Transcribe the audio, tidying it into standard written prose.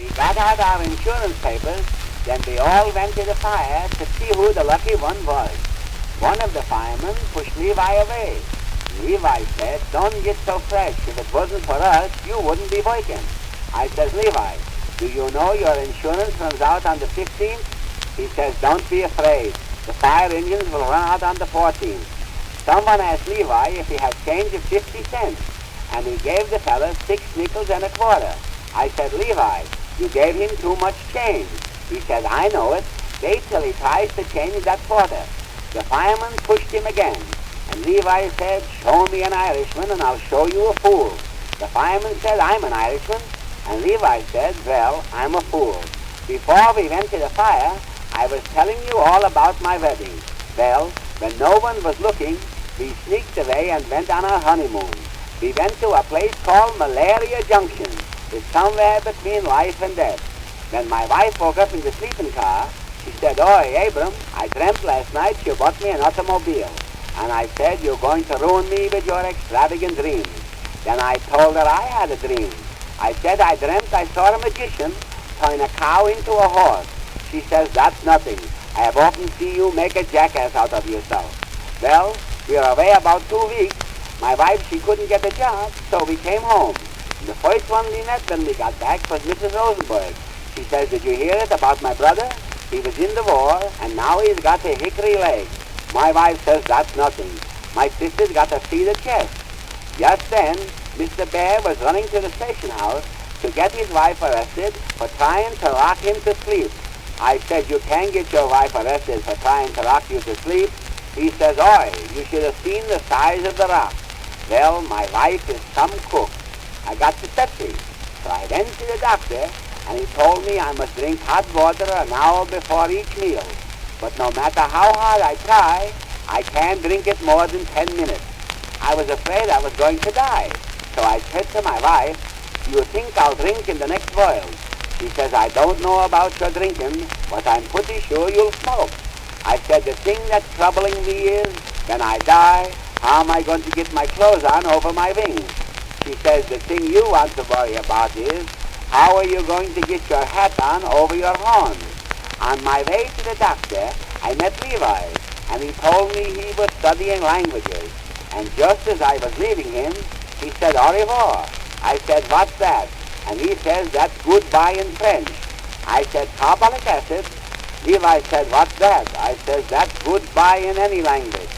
We got out our insurance papers, then we all went to the fire to see who the lucky one was. One of the firemen pushed Levi away. Levi said, "Don't get so fresh. If it wasn't for us, you wouldn't be working." I says, "Levi, do you know your insurance runs out on the 15th? He says, "Don't be afraid. The fire engines will run out on the 14th. Someone asked Levi if he had change of 50 cents, and he gave the fella 6 nickels and a quarter. I said, "Levi, you gave him too much change." He said, "I know it. Wait till he tries to change that quarter." The fireman pushed him again, and Levi said, "Show me an Irishman and I'll show you a fool." The fireman said, "I'm an Irishman," and Levi said, "Well, I'm a fool." Before we went to the fire, I was telling you all about my wedding. Well, when no one was looking, we sneaked away and went on our honeymoon. We went to a place called Malaria Junction. It's somewhere between life and death. When my wife woke up in the sleeping car, she said, "Oi, Abram, I dreamt last night you bought me an automobile." And I said, "You're going to ruin me with your extravagant dreams." Then I told her I had a dream. I said I dreamt I saw a magician turn a cow into a horse. She says, "That's nothing. I have often seen you make a jackass out of yourself." Well, we were away about 2 weeks. My wife, she couldn't get a job, so we came home. The first one we met when we got back was Mrs. Rosenberg. She says, "Did you hear it about my brother? He was in the war, and now he's got a hickory leg." My wife says, "That's nothing. My sister's got a cedar chest." Just then, Mr. Bear was running to the station house to get his wife arrested for trying to rock him to sleep. I said, "You can't get your wife arrested for trying to rock you to sleep." He says, "Oi, you should have seen the size of the rock." Well, my wife is some cook. I got tipsy, so I went to the doctor, and he told me I must drink hot water an hour before each meal. But no matter how hard I try, I can't drink it more than 10 minutes. I was afraid I was going to die. So I said to my wife, "Do you think I'll drink in the next world?" She says, "I don't know about your drinking, but I'm pretty sure you'll smoke." I said, "The thing that's troubling me is, when I die, how am I going to get my clothes on over my wings?" She says, "The thing you want to worry about is, how are you going to get your hat on over your horns?" On my way to the doctor, I met Levi, and he told me he was studying languages. And just as I was leaving him, he said, "Au revoir." I said, "What's that?" And he says, "That's goodbye in French." I said, "Carbolic acid." Levi said, "What's that?" I said, "That's goodbye in any language."